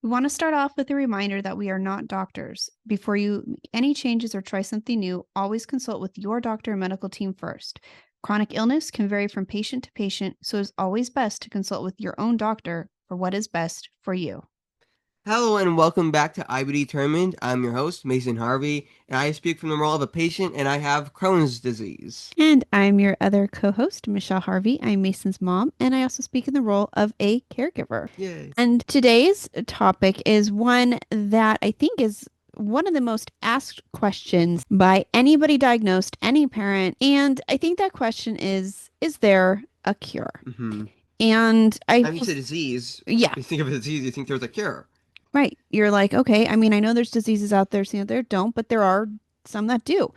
We want to start off with a reminder that we are not doctors. Before you make any changes or try something new, always consult with your doctor and medical team first. Chronic illness can vary from patient to patient, so it's always best to consult with your own doctor for what is best for you. Hello and welcome back to I Be Determined. I'm your host, Mason Harvey, and I speak from the role of a patient and I have Crohn's disease. And I'm your other co host, Michelle Harvey. I'm Mason's mom, and I also speak in the role of a caregiver. Yay. And today's topic is one that I think is one of the most asked questions by anybody diagnosed, any parent. And I think that question is there a cure? Mm-hmm. And I mean, it's a disease. yeah, If you think of a disease, you think there's a cure. right. You're like, okay, I mean, I know there's diseases out there, some out there don't, but there are some that do.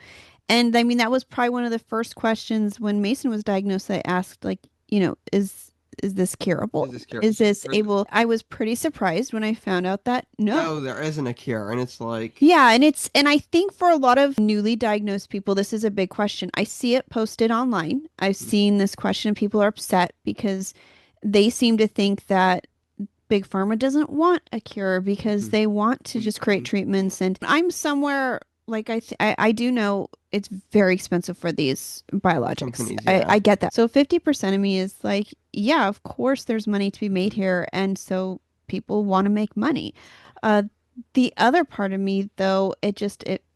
And I mean, that was probably one of the first questions when Mason was diagnosed. I asked, like, is this curable? Is this cure? Is this able? I was pretty surprised when I found out that no. No, there isn't a cure, and it's like, Yeah, and I think for a lot of newly diagnosed people, this is a big question. I see it posted online. I've seen this question, and people are upset because they seem to think that Big Pharma doesn't want a cure because Mhm. they want to just create treatments. And I'm somewhere like I do know it's very expensive for these biologics. Companies, I, yeah. I get that. So 50% of me is like, yeah, of course there's money to be made here. And so people want to make money. Uh, the other part of me, though,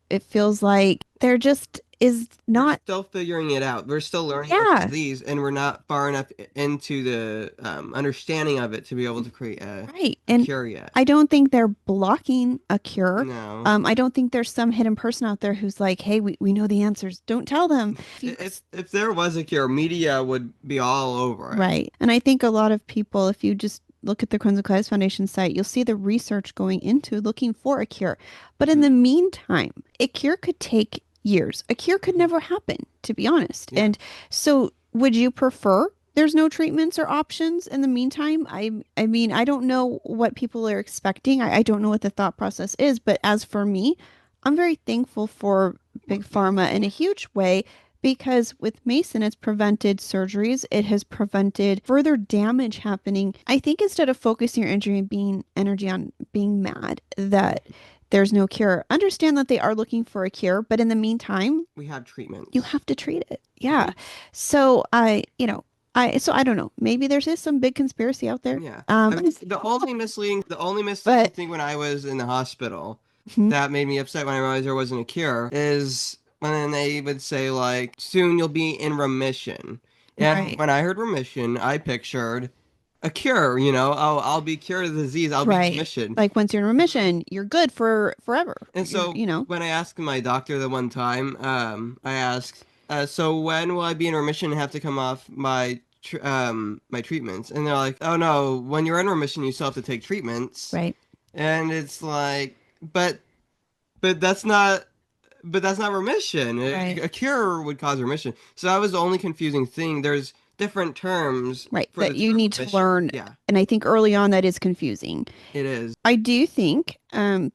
it feels like there just is We're not. still figuring it out. We're still learning about the Yeah, disease, and we're not far enough into the understanding of it to be able to create right. a And cure yet. I don't think they're blocking a cure. No. I don't think there's some hidden person out there who's like, hey, we know the answers. Don't tell them. If there was a cure, media would be all over it. Right. And I think a lot of people, if you just look at the Crohn's and Colitis Foundation site, you'll see the research going into looking for a cure. But in Mhm. the meantime, a cure could take years. A cure could never happen, to be honest. Yeah, And so would you prefer there's no treatments or options in the meantime? I mean, I don't know what people are expecting. I don't know what the thought process is, but as for me, I'm very thankful for Big Pharma in a huge way because with Mason, it's prevented surgeries. It has prevented further damage happening. I think instead of focusing your energy on being mad that there's no cure, understand that they are looking for a cure, but in the meantime, we have you treatments. have to treat it. Hmm. Yeah. So I don't know. Maybe there's just some big conspiracy out there. Yeah. Um, I mean, the only misleading but thing when I was in the hospital mhm, that made me upset when I realized there wasn't a cure is when they would say like, soon you'll be in remission. And right, when I heard remission, I pictured a cure, you know, oh, I'll be cured of the disease, I'll be in right. remission. Like once you're in remission, you're good for forever. And so when I asked my doctor the one time, I asked, so when will I be in remission and have to come off my treatments? And they're like, oh no, when you're in remission, you still have to take treatments. Right. And it's like, but that's not, but that's not remission. Right. A cure would cause remission. So that was the only confusing thing. There's different terms Right. for the That you term need to remission. learn. Yeah, And I think early on that is confusing. it is I do think, I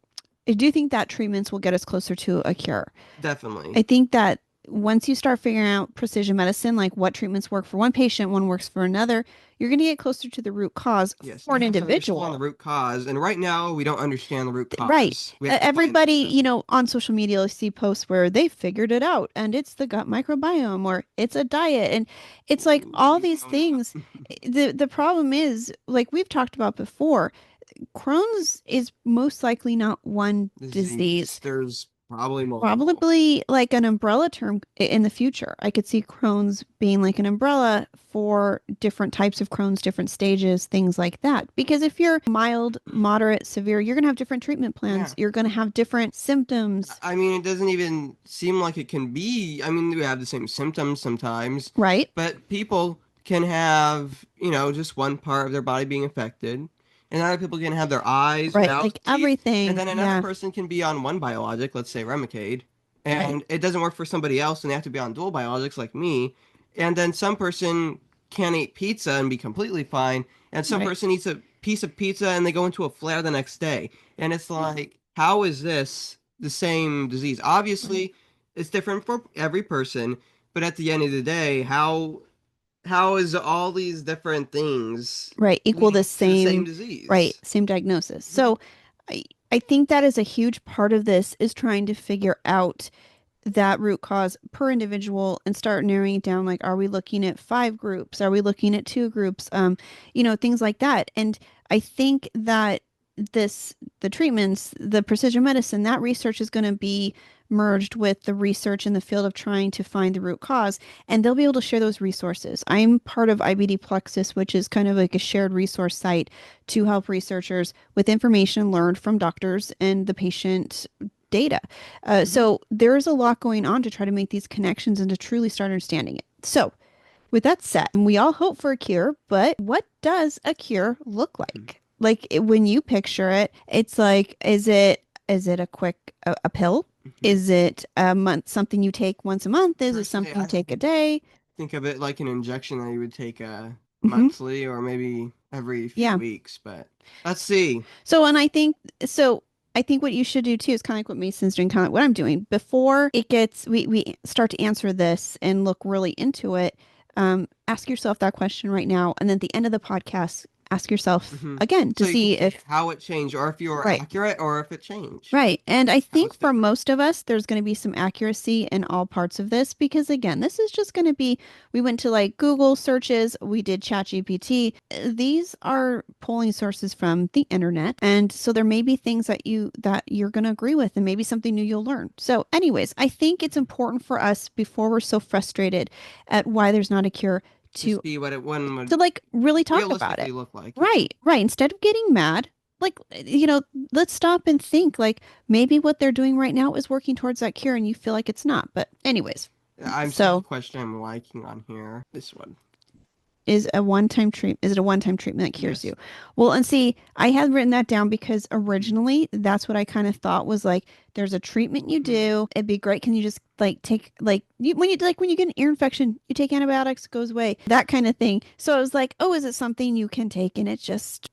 do think that treatments will get us closer to a cure. definitely. I think that once you start figuring out precision medicine, like what treatments work for one patient, one works for another, you're going to get closer to the root cause Yes, for you an have to understand the individual. root cause, and right now we don't understand the root Right. cause. We have to find Everybody, it. on social media, you see posts where they figured it out and it's the gut microbiome or it's a diet. And it's like Ooh, all please these tell me not. things. The problem is, like we've talked about before, Crohn's is most likely not one Disease. disease. There's probably multiple. Probably like an umbrella term in the future. I could see Crohn's being like an umbrella for different types of Crohn's, different stages, things like that. Because if you're mild, moderate, severe, you're going to have different treatment plans. Yeah. You're going to have different symptoms, I mean, it doesn't even seem like it can be. I mean, we have the same symptoms sometimes, right? but people can have, just one part of their body being affected, and other people can have their eyes, Right. mouth, Like teeth, and everything. then another Yeah. person can be on one biologic, let's say Remicade, Right. and it doesn't work for somebody else, and they have to be on dual biologics like me, and then some person can't eat pizza and be completely fine, and some Right. person eats a piece of pizza and they go into a flare the next day. And it's like, how is this the same disease? Right. Obviously, it's different for every person, but at the end of the day, how is all these different things Right, equal the leading to the same same, right, disease? same diagnosis. Mhm. So I, I think that is a huge part of this is trying to figure out that root cause per individual and start narrowing it down. Like, are we looking at 5 groups? Are we looking at 2 groups? Things like that. And I think that the treatments, the precision medicine, that research is going to be merged with the research in the field of trying to find the root cause, and they'll be able to share those resources. I'm part of IBD Plexus, which is kind of like a shared resource site to help researchers with information learned from doctors and the patient data. Mhm. So there is a lot going on to try to make these connections and to truly start understanding it. So, with that said, we all hope for a cure, but what does a cure look Mhm. like? When you picture it, it's like, is it a quick a pill? Mhm. Is it a month something you take once a month? Is it Personally, something you I take a day? think of it like an injection that you would take Hmm. monthly or maybe every few Yeah. weeks. But let's see. So, and I think what you should do too is kind of like what Mason's doing, kind of like what I'm doing. Before it gets, we start to answer this and look really into it. Ask yourself that question right now, and then at the end of the podcast, ask yourself Hmm. again So to you can see see if how it changed, or if you were right. accurate, or if it changed, Right. And I how think it's for different. most of us, there's going to be some accuracy in all parts of this because, again, this is just going to be, we went to like Google searches, we did ChatGPT. These are polling sources from the internet. And so there may be things that you're going to agree with and maybe something new you'll learn. So, anyways, I think it's important for us before we're so frustrated at why there's not a cure To to see what it one to would like really talk about realistically it. look like. Yeah. Right, right. Instead of getting mad, like, let's stop and think like maybe what they're doing right now is working towards that cure and you feel like it's not. But anyways, I'm seeing a so question I'm liking on here. This one. is it a one-time treatment that cures Yes. you? Well, and see, I had written that down because Mhm. originally that's what I kind of thought was like there's a treatment you Mhm. do. It'd be great. Can you just like take like when you get an ear infection, you take antibiotics, it goes away. That kind of thing. So I was like, "Oh, is it something you can take and it's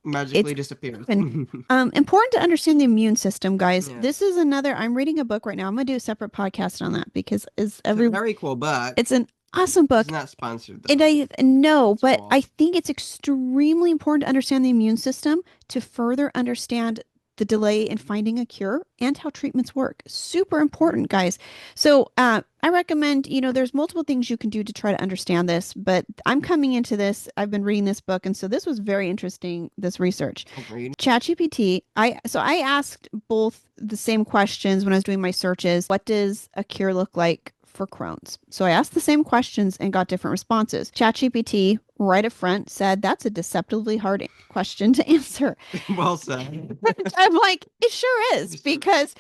Magically disappears. and important to understand the immune system, guys. This Yes. is another. I'm reading a book right now. I'm gonna do a separate podcast on Mhm. that because It's a very cool it's book. an awesome It's book. not sponsored And though. I know, It's but cool. I think it's extremely important to understand the immune system to further understand the delay in finding a cure and how treatments work. Super Mhm. important, guys. So I recommend, there's multiple things you can do to try to understand this, but I'm coming into this. I've been reading this book, and so this was very interesting, this research. Agreed. ChatGPT, I asked both the same questions when I was doing my searches. What does a cure look like for Crohn's? So I asked the same questions and got different responses. ChatGPT, right up front, said that's a deceptively hard question to answer. Well said. I'm like, it sure is It sure is. because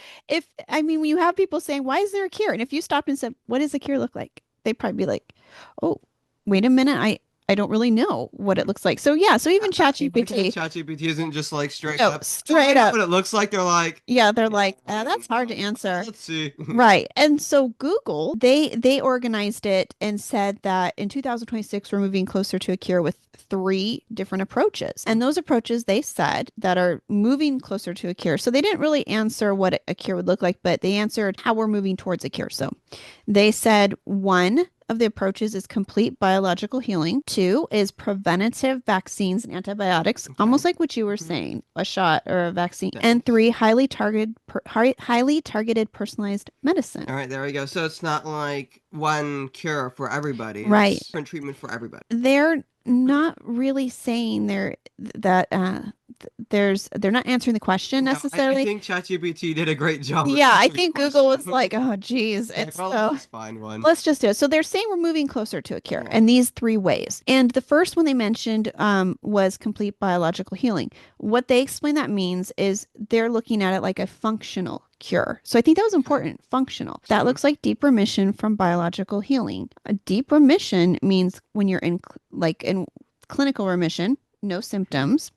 when you have people saying, "Why is there a cure?" and if you stopped and said, "What does a cure look like?" they'd probably be like, "Oh, wait a minute, I don't really know what it Mhm. looks like." So yeah, so even I like that ChatGPT, ChatGPT isn't just like straight no, up. Oh, I straight know up. what it looks like. They're like, Yeah, they're yeah, like, I don't that's hard to know. answer. Let's see. Right. And so Google, they organized it and said that in 2026 we're moving closer to a cure with 3 different approaches. And those approaches they said that are moving closer to a cure. So they didn't really answer what a cure would look like, but they answered how we're moving towards a cure. So they said one of the approaches is complete biological healing. Two is preventative vaccines and antibiotics, Okay. almost like what you were Mhm. saying, a shot or a vaccine. And Thanks. three, highly targeted personalized medicine. All right, there we go. So it's not like one cure for everybody. Right. It's different treatment for everybody. They're not really saying that they're not answering the question No, I necessarily. think ChatGPT did a great job of Yeah, I answering think the Google was question. like, oh, geez. Like, It's well, let's so just find one. let's just do it. So they're saying we're moving closer to a cure Yeah. in these 3 ways. And the first one they mentioned was complete biological healing. What they explain that means is they're looking at it like a functional cure. So I think that was Okay. important. Functional. That Mhm. looks like deep remission from biological healing. A deep remission means when you're in clinical remission, no Mhm. symptoms,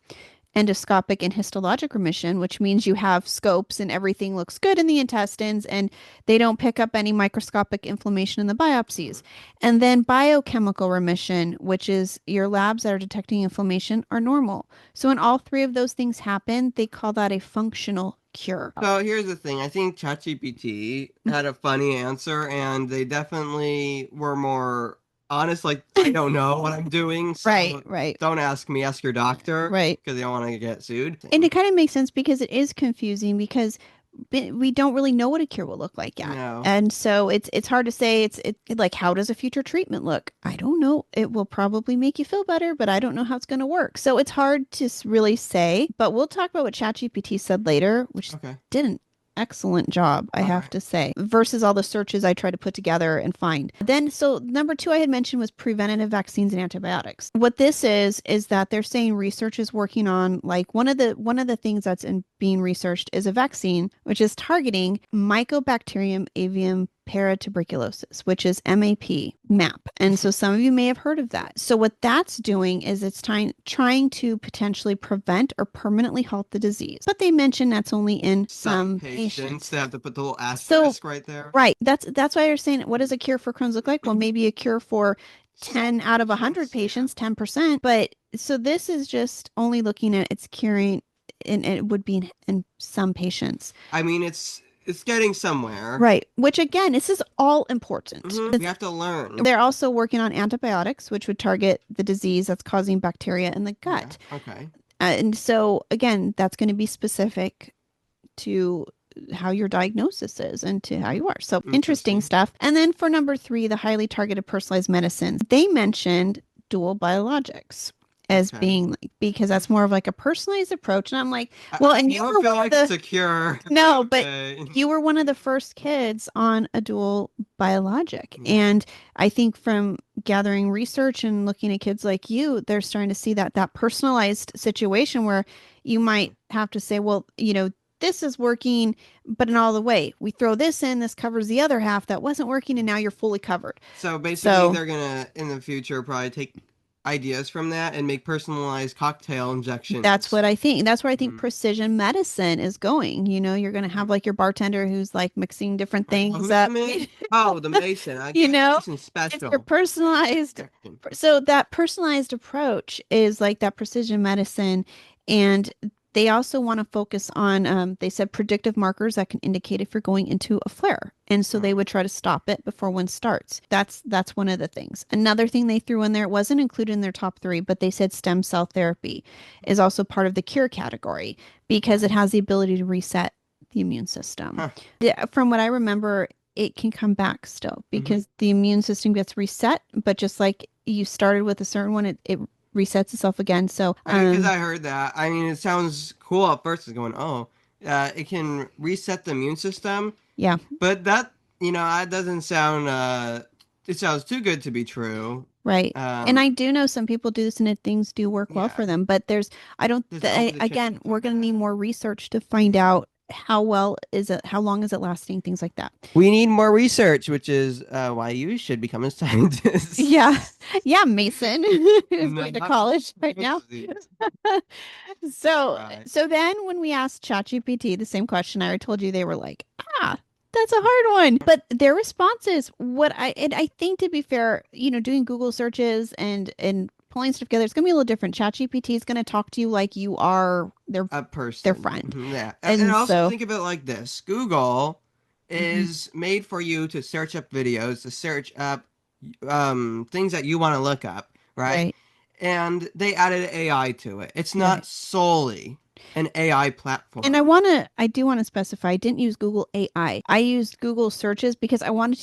endoscopic and histologic remission, which means you have scopes and everything looks good in the intestines and they don't pick up any microscopic inflammation in the Mhm. biopsies. And then biochemical remission, which is your labs that are detecting inflammation are normal. So when all 3 of those things happen, they call that a functional cure. So here's the thing. I think ChatGPT had a funny answer, and they definitely were more. honest, like I don't know what I'm doing, Right, so right, don't ask me, ask your doctor right. because they don't want to get sued. And it kind of makes sense because it is confusing because we don't really know what a cure will look like yet. No. And so it's hard to say like how does a future treatment look? I don't know. It will probably make you feel better, but I don't know how it's going to work. So it's hard to really say, but we'll talk about what ChatGPT said later, which Okay. didn't excellent job, I All have right. to say, versus all the searches I tried to put together and find. Then, so number two I had mentioned was preventative vaccines and antibiotics. What this is that they're saying research is working on like one of the things that's being researched is a vaccine which is targeting Mycobacterium avium paratuberculosis, which is MAP. And so some of you may have heard of that. So what that's doing is it's trying to potentially prevent or permanently halt the disease. But they mention that's only in Some some patients patients. they have to put the little So asterisk right there. right, that's why you're saying what does a cure for Crohn's look like? Well, maybe a cure for Some 10 out of 100 patients, yeah. patients, 10%. But so this is just only looking at it's curing and it would be in some patients. I mean, it's getting somewhere. Right. Which again, this is all important. We have to learn. They're also working on antibiotics, which would target the disease that's causing bacteria in the Yeah. gut. Okay. And so again, that's going to be specific to how your diagnosis is and to how you are. So interesting Interesting. stuff. And then for number three, the highly targeted personalized medicines, they mentioned dual biologics as Okay. being like, because that's more of like a personalized approach. And I'm like, well, and I you don't were feel one of like it's the, secure, but no, but okay. you were one of the first kids on a dual biologic. Yeah. And I think from gathering research and looking at kids like you, they're starting to see that personalized situation where you might have to say, well, this is working, but in all the way, we throw this in, this covers the other half that wasn't working, and now you're fully covered. So basically, So they're gonna in the future probably take ideas from that and make personalized cocktail that's injections. what I think. That's where I think Hmm. precision medicine is going. You're going to have like your bartender who's like mixing different Right. Well, things who's the up, man? Oh, the Mason. I you get know, Mason it's your special personalized. injection. So that personalized approach is like that precision medicine. And they also want to focus on, they said predictive markers that can indicate if you're going into a flare. And so Huh. they would try to stop it before one starts. That's one of the things. Another thing they threw in there, it wasn't included in their top three, but they said stem cell therapy is also part of the cure category because it Okay. has the ability to reset the immune system. Huh. Yeah, from what I remember, it can come back still Hmm. because the immune system gets reset, but just like you started with a certain one, it resets itself again. So, I mean, because I heard that. I mean, it sounds cool at first. It's going, oh, it can reset the immune system, yeah, but that doesn't sound. It sounds too good to be true. right. And Um, I do know some people do this and things do work well yeah, for them, but I don't, there's always a chance again, we're something going to need bad. more research to find out how well is it, how long is it lasting, things like that. We need more research, which is why you should become a Yeah. scientist. Yeah, Mason is going to Not college right now. oopsies. So, Right. so then when we asked ChatGPT the same question, I already told you they were like, that's a hard one. But their responses, and I think to be fair, doing Google searches and pulling stuff together, it's gonna be a little different. ChatGPT is gonna talk to you like you are A their person. friend. Yeah. And And also so, think of it like this. Google mhm, is made for you to search up videos, to search up things that you want to look up, right? right, And they added AI to it. It's not right. solely an AI And platform. I do want to specify, I didn't use Google AI. I used Google searches because I wanted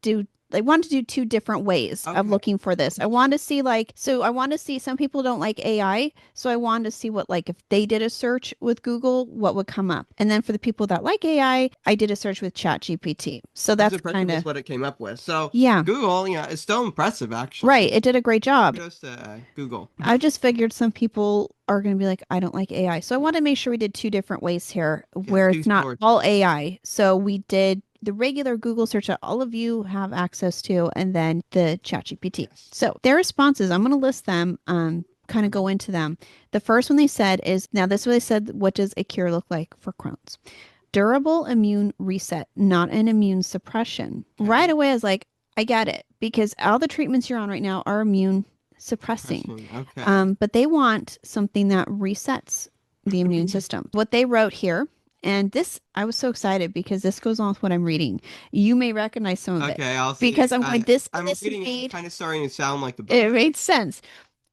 to I wanted to do two different ways of Okay. looking for this. I wanted to see so I want to see some people don't like AI. So I wanted to see what, like, if they did a search with Google, what would come up. And then for the people that like I did a search with ChatGPT. So I was that's impressed kind with of, what it came up with. So yeah, Google, it's still impressive right. actually. It did a great job. Kudos to Google. I just figured some people are going to be like, I don't like AI. So I Yeah. want to make sure we did two different ways here Yeah. where Two it's not all sources. AI. So we did the regular Google search that all of you have access to, and then the ChatGPT. Yes. So their responses, I'm going to list them, kind of Mhm. go into them. The first one they said is, now this is what they said, what does a cure look like for Crohn's? Durable immune reset, not an immune suppression. Right Okay. away, I was like, I get it because all the treatments you're on right now are immune suppressing. Suppression. Okay. But they want something that resets the immune system. What they wrote here, And this, I was so excited because this goes on with what I'm reading. You may recognize some of it Okay, I'll see because it. I'm going, I'm this reading it. It's made, kind of starting to sound like the it book. made sense.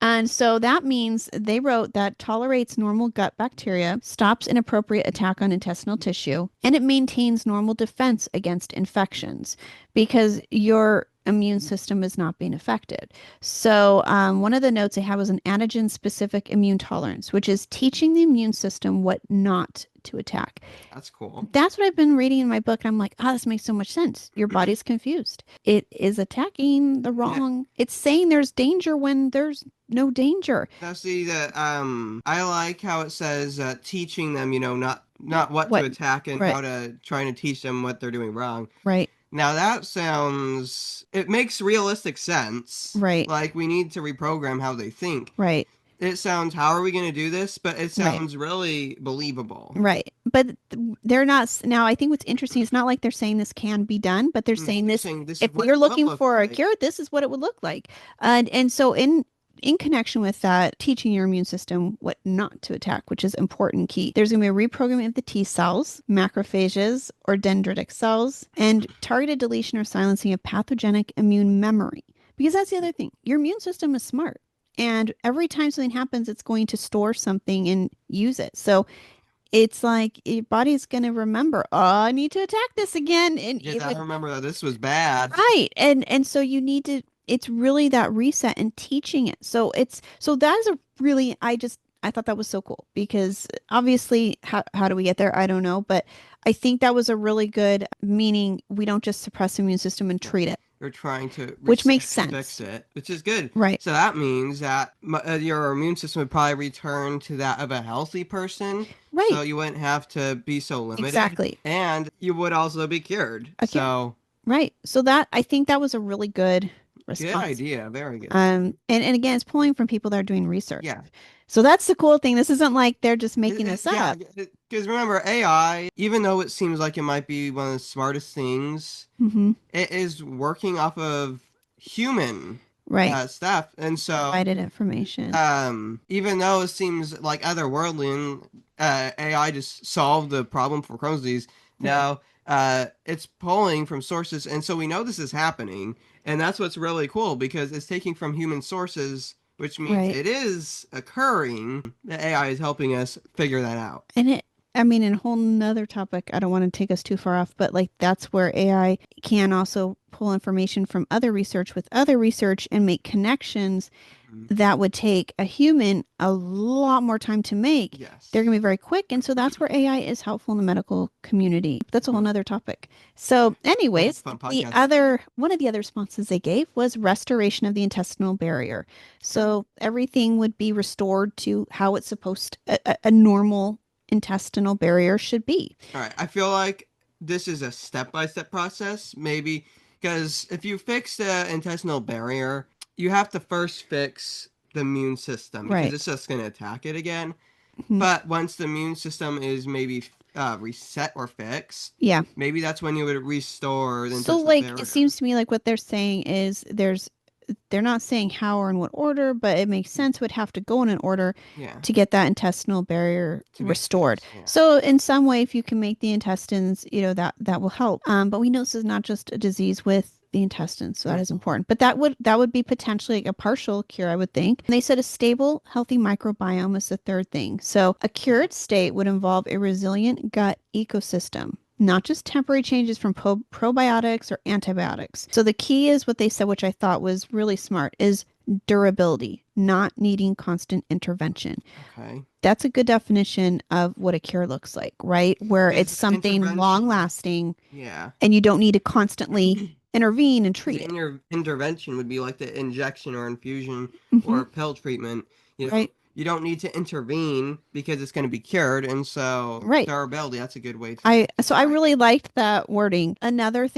And so that means they wrote that tolerates normal gut bacteria, stops inappropriate attack on intestinal tissue, and it maintains normal defense against infections because your immune system is not being affected. So, one of the notes I have was an antigen specific immune tolerance, which is teaching the immune system what not to attack. That's cool. That's what I've been reading in my book. And I'm like, oh, this makes so much sense. Your body's confused. It is attacking the Yeah. wrong. It's saying there's danger when there's no danger. Now see that I like how it says teaching them, not what to What? attack and Right. how to trying to teach them what they're doing wrong. Right. Now that sounds it makes realistic sense. Right. Like we need to reprogram how they think. Right. It sounds how are we going to do this? But it Right. sounds really believable. Right. But they're not. Now, I think what's interesting is not like they're saying this can be done, but they're saying They're this, saying this is if what we're it will looking look for a like. cure, this is what it would look like. And so in connection with that, teaching your immune system what not to attack, which is important key. There's going to be a reprogramming of the T cells, macrophages, or dendritic cells, and targeted deletion or silencing of pathogenic immune memory. Because that's the other thing. Your immune system is smart. And every time something happens, it's going to store something and use it. So it's like your body's going to remember, oh, I need to attack this again. And Yes, I like, remember that this was bad. right. And so you need to, it's really that reset and teaching it. So so that is a really, I thought that was so cool because obviously, how do we get there? I don't know. But I think that was a really good meaning. We don't just suppress the immune system and treat it, You're trying to which reset makes and fix sense. it, which is good. Right. So that means that your immune system would probably return to that of a healthy person. Right. So you wouldn't have to be so limited, Exactly. and you would also be cured. Okay. So Right. So that, I think that was a really good good response. idea, very good. And again, it's pulling from people that are doing research. Yeah. So that's the cool thing. This isn't like they're just making this Yeah, up. because remember, AI, even though it seems like it might be one of the smartest things, Hmm. it is working off of human Right. stuff. And so, Provided information. even though it seems like otherworldly and AI just solved the problem for Crohn's disease, Right. now it's pulling from sources. And so we know this is happening. And that's what's really cool because it's taking from human sources, which means Right. it is occurring. The AI is helping us figure that out. And I mean, in a whole nother topic, I don't want to take us too far off, but like that's where AI can also pull information from other research with other research and make connections Mhm. that would take a human a lot more time to make. They're Yes. going to be very quick. And so that's where AI is helpful in the medical community. That's a whole Mhm. nother topic. So, Well, anyways, fun podcast. one of the other responses they gave was restoration of the intestinal barrier. So everything would be restored to how it's supposed a normal intestinal barrier should be. All right. I feel like this is a step-by-step process, maybe, because if you fix the intestinal barrier, you have to first fix the immune system because Right. it's just going to attack it again. Mhm. But once the immune system is maybe reset or fixed, Yeah. maybe that's when you would restore the So intestinal like it barrier. seems to me like what they're saying is they're not saying how or in what order, but it makes sense would have to go in an order Yeah, to get that intestinal barrier to be restored. fixed. Yeah. So in some way, if you can make the intestines, that will help. But we know this is not just a disease with the intestines, so that Mm. is important. But that would be potentially like a partial cure, I would think. And they said a stable, healthy microbiome is the third thing. So a cured state would involve a resilient gut ecosystem, not just temporary changes from probiotics or antibiotics. So the key is what they said, which I thought was really smart, is durability, not needing constant intervention. Okay. That's a good definition of what a cure looks like, right? Where it's Because something long intervention, lasting yeah. and you don't need to constantly intervene and Because treat the it. intervention would be like the injection or infusion Hmm. or pill treatment. Right. You don't need to intervene because it's going to be cured. And so Right. durability, that's a good way to So I describe really liked that wording. Another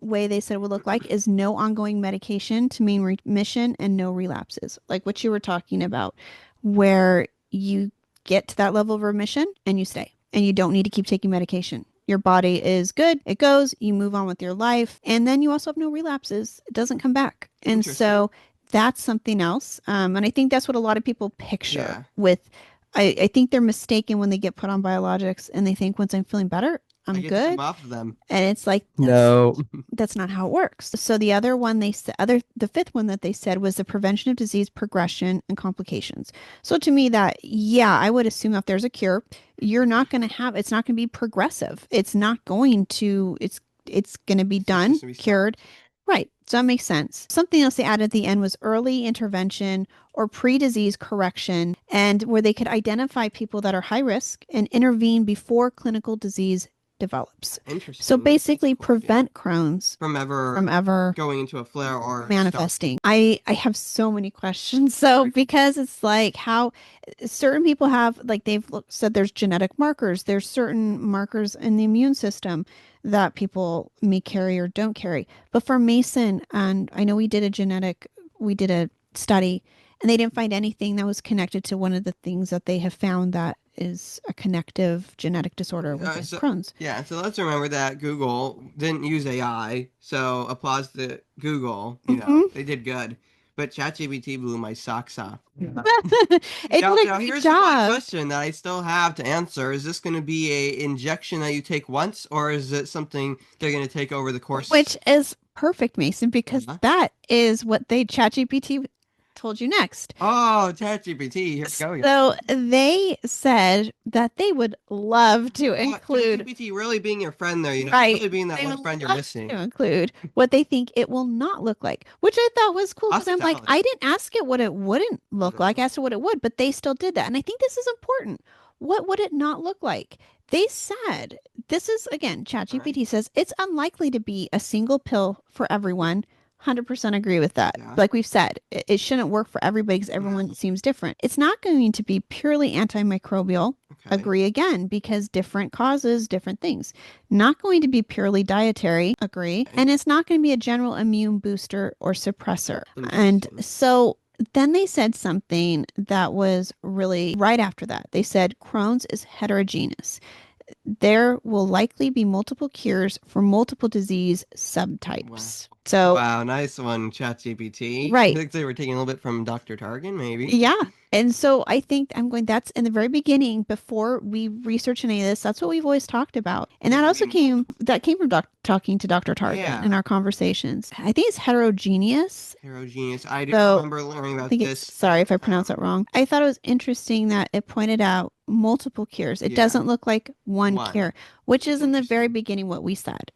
way they said it would look like is no ongoing medication to mean remission and no relapses, like what you were talking about, where you get to that level of remission and you stay and you don't need to keep taking medication. Your body is good, it goes, you move on with your life, and then you also have no relapses. It doesn't come back. it. And Interesting. so that's something else. And I think that's what a lot of people picture Yeah. with I think they're mistaken when they get put on biologics and they think once I'm feeling better, I I'm get to come good. off of them. And it's like No. that's not how it works. So the other one they said, the fifth one that they said was the prevention of disease progression and complications. So to me, that yeah, I would assume if there's a cure, you're not going to have it's not going to be progressive. It's not going to it's going to be It's just done, gonna be cured. stopped. Right. So that makes sense. Something else they added at the end was early intervention or pre-disease correction, and where they could identify people that are high risk and intervene before clinical disease develops. So Interesting. That's a basically cool idea. prevent Crohn's From ever from ever going into a flare or manifesting. starting. I have so many questions. So because it's like how certain people have like said there's genetic markers, there's certain markers in the immune system that people may carry or don't carry. But for Mason, and I know we did a study and they didn't find anything that was connected to one of the things that they have found that is a connective genetic disorder with So Crohn's. yeah, so let's remember that Google didn't use AI, so applause to Google. Mhm. They did good, but ChatGPT blew my socks off. It Now, did a now great here's the one job. question that I still have to answer: Is this going to be a injection that you take once, or is it something they're going to take over the course? Which is perfect, Mason, because Uh-huh. that is what they ChatGPT told you next. Oh, ChatGPT, here we go again. So they said that they would love to Oh, include, ChatGPT really being your friend there, right, really being that they one would friend you're love missing. to include what they think it will not look like, which I thought was cool because I'm like, Hospitality. I didn't ask it what it wouldn't look like. I No. asked it what it would, but they still did that. And I think this is important. What would it not look like? They said, this is again, All right. ChatGPT says it's unlikely to be a single pill for everyone. 100% agree with that. Yeah. Like we've said, it shouldn't work for everybody because everyone seems different. It's not going to be purely antimicrobial. Okay. Agree again, because different causes, different things. Not going to be purely dietary, agree. Okay. And it's not going to be a general immune booster or suppressor. And Interesting. so then they said something that was really right after that. They said Crohn's is heterogeneous. There will likely be multiple cures for multiple disease Wow. subtypes. So, Wow, nice one, ChatGPT. I right. think they were taking a little bit from Dr. Targan, maybe. Yeah. And so I think I'm going, that's in the very beginning before we research any of this. That's what we've always talked about. And that also came from talking to Dr. Targan in Yeah, our conversations. I think it's heterogeneous. heterogeneous. I do So remember learning I about think it's, this. sorry if I pronounced that Um, wrong. I thought it was interesting that it pointed out multiple cures. It yeah, doesn't look like one one. cure, which That's is in the very interesting. beginning what we said.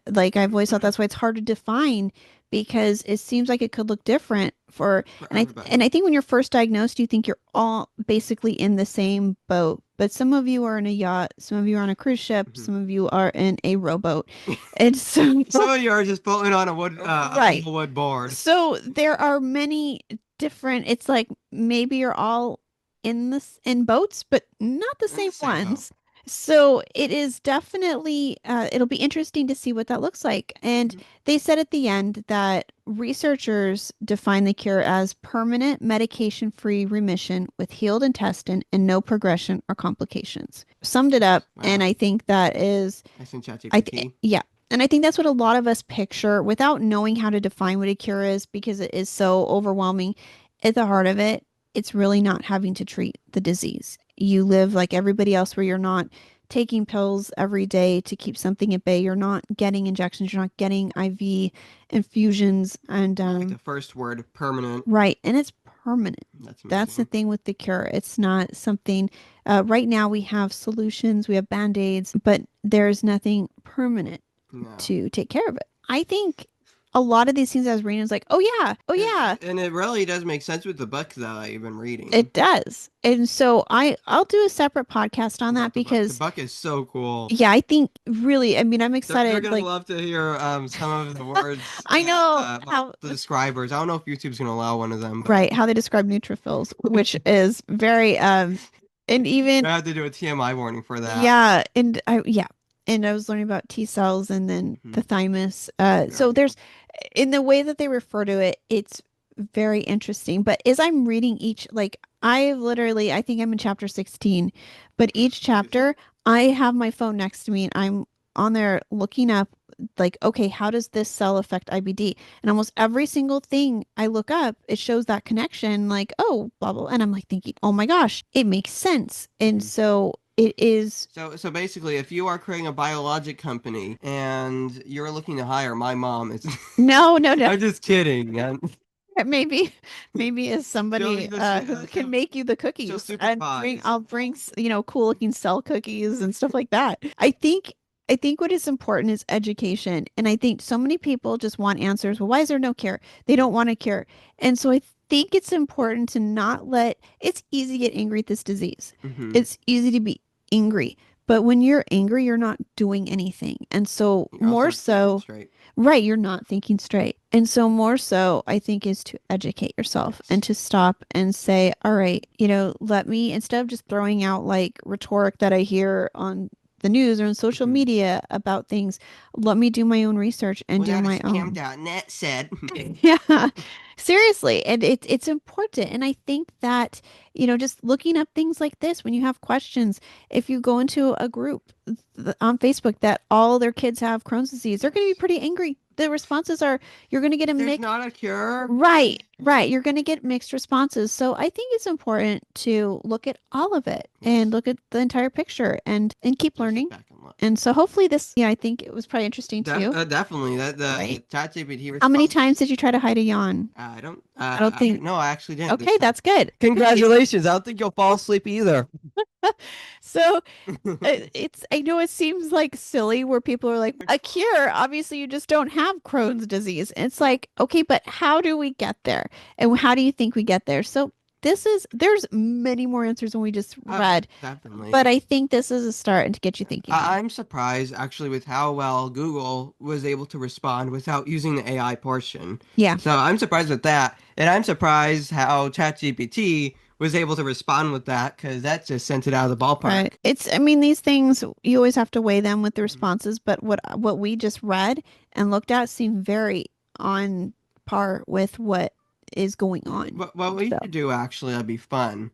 Like, I've always thought that's why it's hard to define because it seems like it could look different for, For and everybody. I think when you're first diagnosed, you think you're all basically in the same boat. But some of you are in a yacht, some of you are on a cruise ship, Mhm. some of you are in a rowboat. And so, Some of you are just floating on a wood, right. a wood board. So there are many different, it's like maybe you're all in boats, but not the In same the same boat. ones. So it is definitely it'll be interesting to see what that looks like. And Mhm. they said at the end that researchers define the cure as permanent medication-free remission with healed intestine and no progression or complications. Summed it up, and Wow. I think that is Nice and I ChatGPT. yeah. And I think that's what a lot of us picture without knowing how to define what a cure is because it is so overwhelming. At the heart of it, it's really not having to treat the disease. You live like everybody else where you're not taking pills every day to keep something at bay. You're not getting injections, you're not getting IV infusions and I like the first word, permanent. right, and it's permanent. That's That's the amazing. thing with the cure. It's not something, right now we have solutions, we have band-aids, but there's nothing permanent No. to take care of it. I think a lot of these things I was reading is like, oh yeah, And it really does make sense with the book that I've been reading. it does. And so I'll do a separate podcast on that About the book. The because book is so cool. yeah, I think really, I mean, I'm They're excited. gonna Like, love to hear some of the words I that know well, how, the describers. I don't know if YouTube's gonna allow one of them, but right, how they describe neutrophils, which is very, and I even have to do a TMI warning for that. yeah, and I was learning about T cells and then the Hmm. thymus. So Very there's cool. in the way that they refer to it, it's very interesting. But as I'm reading each, like I literally, I think I'm in chapter 16, but each Excuse me. chapter I have my phone next to me and I'm on there looking up like, okay, how does this cell affect IBD? And almost every single thing I look up, it shows that connection, like, oh, blah, blah. And I'm like thinking, oh my gosh, it makes sense. And Mhm. so it is, So basically, if you are creating a biologic company and you're looking to hire my mom, it's no, no, no. I'm just kidding. Maybe, maybe as She'll somebody be the who can make you the she'll cookies and supervise. I'll bring, cool looking cell cookies and stuff like that. I think what is important is education. And I think so many people just want answers. Well, why is there no cure? They don't want a cure. And so I think it's important to not let, it's easy to get angry at this disease. Hmm. It's easy to be angry. But when you're angry, you're not doing anything. And so You're more also thinking so, straight. right, you're not thinking straight. And so, more so, I think, is to educate yourself and Yes. to stop and say, all right, let me, instead of just throwing out like rhetoric that I hear on the news or on social Hmm. media about things, let me do my own research and Well, do that my is own. scam.net said. Yeah, seriously. And it's important. And I think that, just looking up things like this when you have questions, if you go into a group on Facebook that all their kids have Crohn's disease, they're going to be Yes. pretty angry. The responses are, you're going to get a There's mix. not a cure. Right, right. You're going to get mixed responses. So I think it's important to look at all of it and Yes. look at the entire picture and keep So sit learning. back and look. And so hopefully this, I think it was probably interesting to you, Definitely that right? the ChatGPT How many response. times did you try to hide a yawn? I don't. I don't think. No, I actually didn't this Okay, time. that's good. Congratulations! I don't think you'll fall asleep either. So I know it seems like silly where people are like, a cure, obviously you just don't have Crohn's disease. And it's like, okay, but how do we get there? And how do you think we get there? So there's many more answers than we just read, but Definitely. I think this is a start and to get you thinking more. I'm surprised actually with how well Google was able to respond without using the AI portion. Yeah, So I'm surprised with that, and I'm surprised how ChatGPT was able to respond with that because that just sent it out of the right. ballpark. I mean, these things, you always have to weigh them with the Mhm. responses, but what we just read and looked at seemed very on par with what is going on. What we So, should do actually, that'd be fun,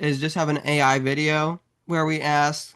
is just have an AI video where we ask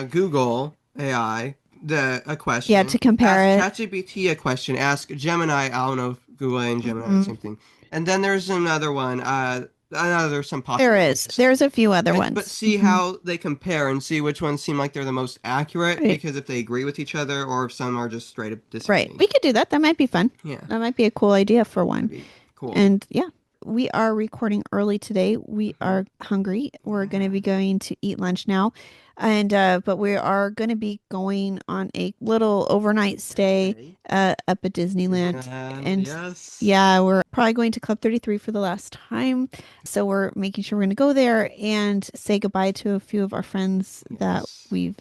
Google AI a yeah, to question, compare ask it. ChatGPT a question, ask Gemini. I don't know if Google and Gemini are the Mhm. same thing. And then there's another one. I know there's some There popular is. ones. There's a few other And but ones. see how they compare and see which ones seem like they're the most accurate Right. because if they agree with each other or if some are just straight up Right. disagreeing. We could do that. That might be fun. Yeah, That might be a cool idea for that'd one. be cool. And yeah, we are recording early today. We Hmm. are hungry. We're going to Yeah. be going to eat lunch now. And but we are going to be going on a little overnight stay Okay. up at Disneyland. Disneyland, And yes. yeah, we're probably going to Club 33 for the last time. So we're making sure we're going to go there and say goodbye to a few of our friends that Yes. we've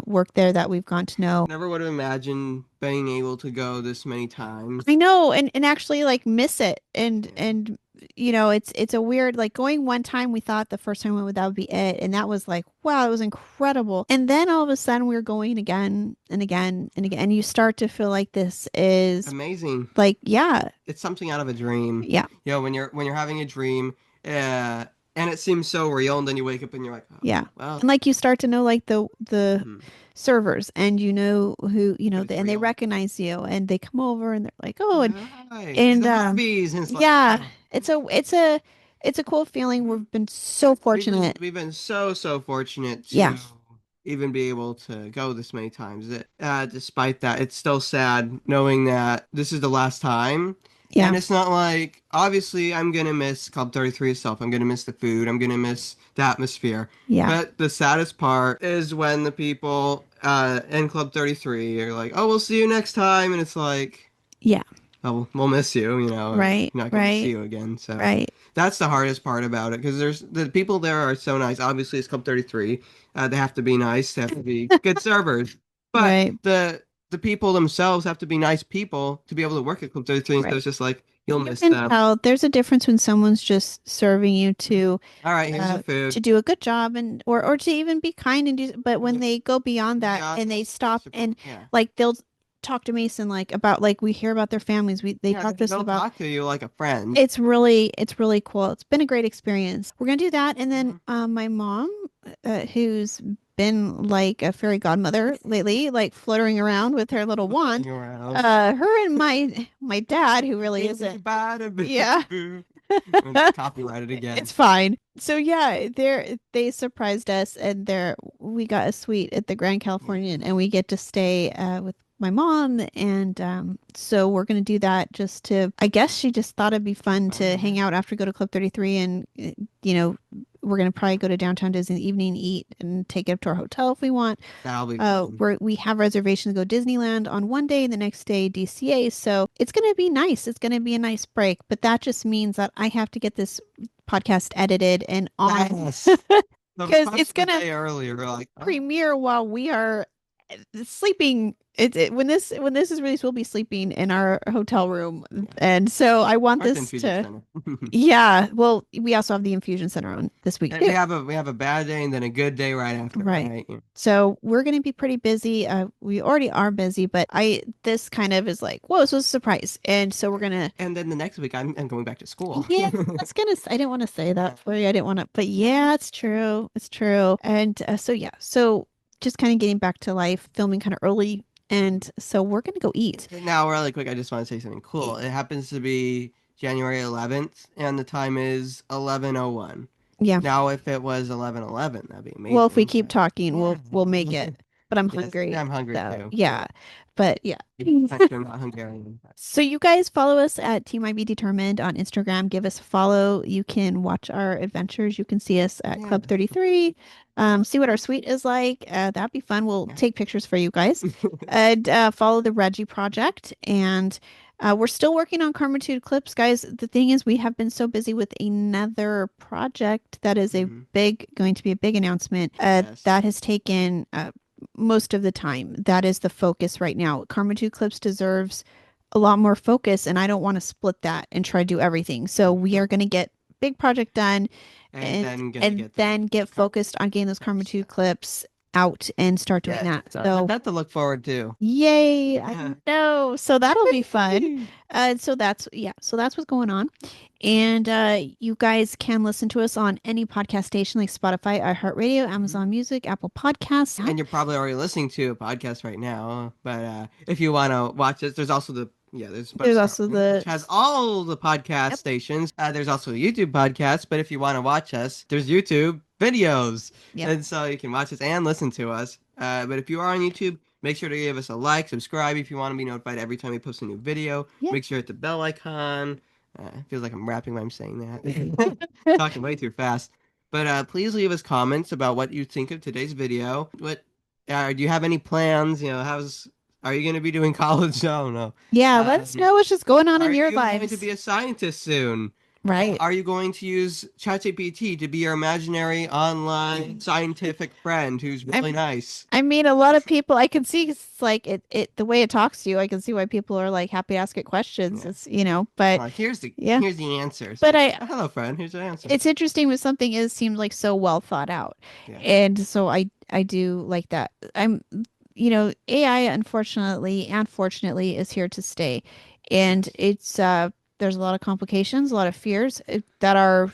worked there that we've gone to know. Never would have imagined being able to go this many times. I know, and actually like miss it. And Yeah. and it's a weird, like, going one time we thought the first time we went that would be it, and that was like, wow, it was incredible. And then all of a sudden we're going again and again and again, and you start to feel like this is Amazing. like, yeah, It's something out of a dream. yeah, You know, when you're having a dream, and it seems so real, and then you wake up and you're like, oh, yeah. well, And like you start to know like the hmm, servers, and you know who, it was and they real. recognize you and they come over and they're like, oh, Hi, it's and the Barbies, and it's like, yeah, oh. it's a cool feeling. We've been so fortunate. We've been so fortunate Yeah, to even be able to go this many times. That despite that, it's still sad knowing that this is the last time. yeah, And it's not like obviously I'm gonna miss Club 33 itself. I'm gonna miss the food. I'm gonna miss the atmosphere. yeah, But the saddest part is when the people in Club 33 are like, "Oh, we'll see you next time," and it's like, yeah. "Oh, we'll miss you. You know, we're Right, not gonna see right, you again." So. right, That's the hardest part about it because there's the people there are so nice. Obviously, it's Club 33. They have to be nice. They have to be good servers. But right, the people themselves have to be nice people to be able to work at Club 33. So right. it's just like you'll You miss can them. tell there's a difference when someone's just serving you All right, here's the food. to do a good job, and or to even be kind and do, but when Yep. they go beyond that Yeah, and they stop and yeah, like they'll talk to Mason like about, like, we hear about their families. They yeah. talk to us They'll about. talk to you like a friend. It's really cool. It's been a great experience. We're gonna do that, and then Mhm. my mom, who's been like a fairy godmother lately, like fluttering around with her little wand. Flying around. Her and my dad, who really isn't. Bada boo Yeah. boo. It's copyrighted again. It's fine. So yeah, they surprised us and we got a suite at the Grand Californian and we get to stay with my mom and so we're gonna do that just to I guess she just thought it'd be fun to hang out after go to Club 33 and you know we're gonna probably go to downtown Disney in the evening, eat and take it up to our hotel if we want. That'll be fun. We have reservations to go Disneyland on one day, the next day DCA. So it's going to be nice. It's going to be a nice break, but that just means that I have to get this podcast edited and on Yes. The because first it's going to day earlier, we're like, oh, premiere while we are sleeping. When this is released, we'll be sleeping in our hotel room, yeah. and so I want Art this Infusion to. Center. Yeah, well, we also have the infusion center on this week And too. we have a bad day and then a good day right after, Right. right? Yeah. So we're going to be pretty busy. We already are busy, but this kind of is like, whoa, so it's a surprise. And so we're gonna, And then the next week, I'm going back to school. yeah, I didn't want to say that for you. I didn't want to, but yeah, it's true. It's true. And so yeah, so just kind of getting back to life, filming kind of early. And so we're going to go eat. Now, really quick, I just want to say something cool. It happens to be January 11th, and the time is 11:01. Yeah. Now, if it was 11:11, that'd be Well, if we amazing. keep talking, Yeah. we'll make it. But I'm Yes, hungry. I'm hungry So too. yeah. But yeah. Actually, I'm not Hungarian. So you guys follow us at Team I Be Determined on Instagram. Give us a follow. You can watch our adventures. You can see us at Yeah. Club 33. See what our suite is like. That'd be fun. We'll Yeah. take pictures for you guys. And follow the Reggie Project. And we're still working on Karmatude clips, guys. The thing is, we have been so busy with another project that is Mhm. going to be a big announcement. Yes. That has taken most of the time. That is the focus right now. Karma 2 Clips deserves a lot more focus, and I don't want to split that and try to do everything. So we are going to get big project done And then gonna and get then get focused on getting those Karma 2 clips out and start doing yeah. that. So That to look forward to. yay, I Yeah. know. So that'll be fun. So that's yeah, so that's what's going on. And you guys can listen to us on any podcast station like Spotify, iHeartRadio, Amazon Music, Apple Podcasts. And you're probably already listening to a podcast right now. But if you want to watch it, there's also there's There's also which the has all the podcast Yep. stations. There's also a YouTube podcast. But if you want to watch us, there's YouTube videos, Yep. and so you can watch us and listen to us. But if you are on YouTube, make sure to give us a like, subscribe if you want to be notified every time we post a new video. Yeah. Make sure to hit the bell icon. It feels like I'm rapping when I'm saying that. Talking way too fast. But please leave us comments about what you think of today's video. Do you have any plans? You know, are you going to be doing college? No, no. Yeah, let us know what's just going on Are in your you going to lives. be a scientist soon? Right. Are you going to use ChatGPT to be your imaginary online scientific friend who's really nice? I mean, a lot of people I can see it's like it the way it talks to you. I can see why people are like happy to ask it questions. Yeah. It's but yeah. Here's the answers. But Oh, hello, friend. Here's the answer. it's interesting when something seems like so well thought out. Yeah. And so I do like that. AI unfortunately and fortunately is here to stay. And it's there's a lot of complications, a lot of fears that are,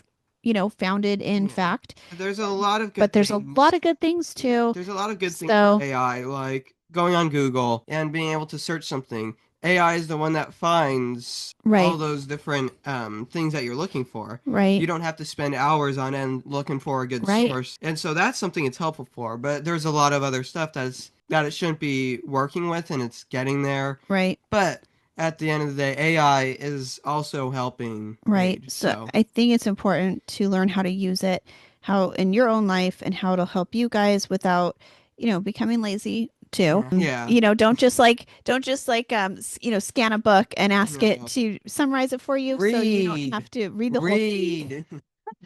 founded in Yeah. fact. There's a lot of good But there's a things. lot of good things too. There's a lot of good things So with AI, like going on Google and being able to search something. AI is the one that finds all right, those different things that you're looking for. right, You don't have to spend hours on end looking for a good right, source. And so that's something it's helpful for. But there's a lot of other stuff that it shouldn't be working with, and it's getting there. right, But at the end of the day, AI is also helping right. Wade. So I think it's important to learn how to use it, how in your own life and how it'll help you guys without, becoming lazy too. Yeah. Don't just like scan a book and ask it No. to summarize it for you so you don't Read. have to read the whole thing.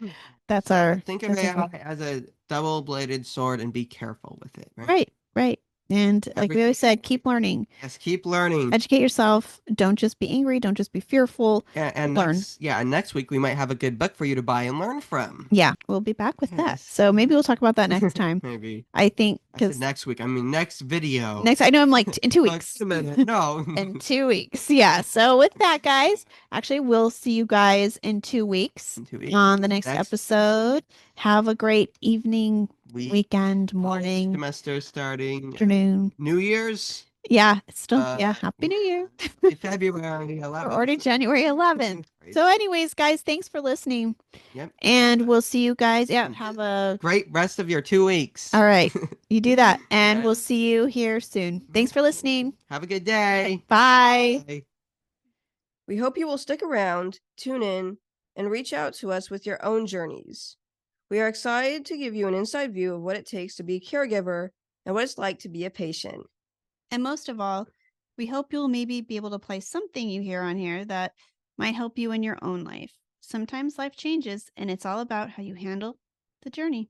Read. That's So our think of that's our AI goal. as a double-bladed sword and be careful with it, right? Right, right. And like we always said, keep learning. Yes, keep learning. Educate yourself. Don't just be angry. Don't just be fearful. And Learn. next week we might have a good book for you to buy and learn from. Yeah, we'll be back with that. Yes. So maybe we'll talk about that next time. Maybe. I think I said because next week. I mean next video. I know I'm like in 2 Like, weeks. just a minute. No. In 2 weeks. Yeah. So with that, guys, actually, we'll see you guys in 2 weeks In 2 weeks. on the next episode. Have a great evening, weekend, morning, semester starting afternoon. New Year's. Yeah, it's still, yeah, Happy New Year. Yeah, February We're 11th. already January 11th. Crazy. So, anyways, guys, thanks for listening. Yep. And we'll see you guys. Yeah, have a Great rest of your 2 weeks. all right. You do that. And Yeah. we'll see you here soon. Thanks for listening. Have a good day. Bye. Bye. We hope you will stick around, tune in, and reach out to us with your own journeys. We are excited to give you an inside view of what it takes to be a caregiver and what it's like to be a patient. And most of all, we hope you'll maybe be able to apply something you hear on here that might help you in your own life. Sometimes life changes, and it's all about how you handle the journey.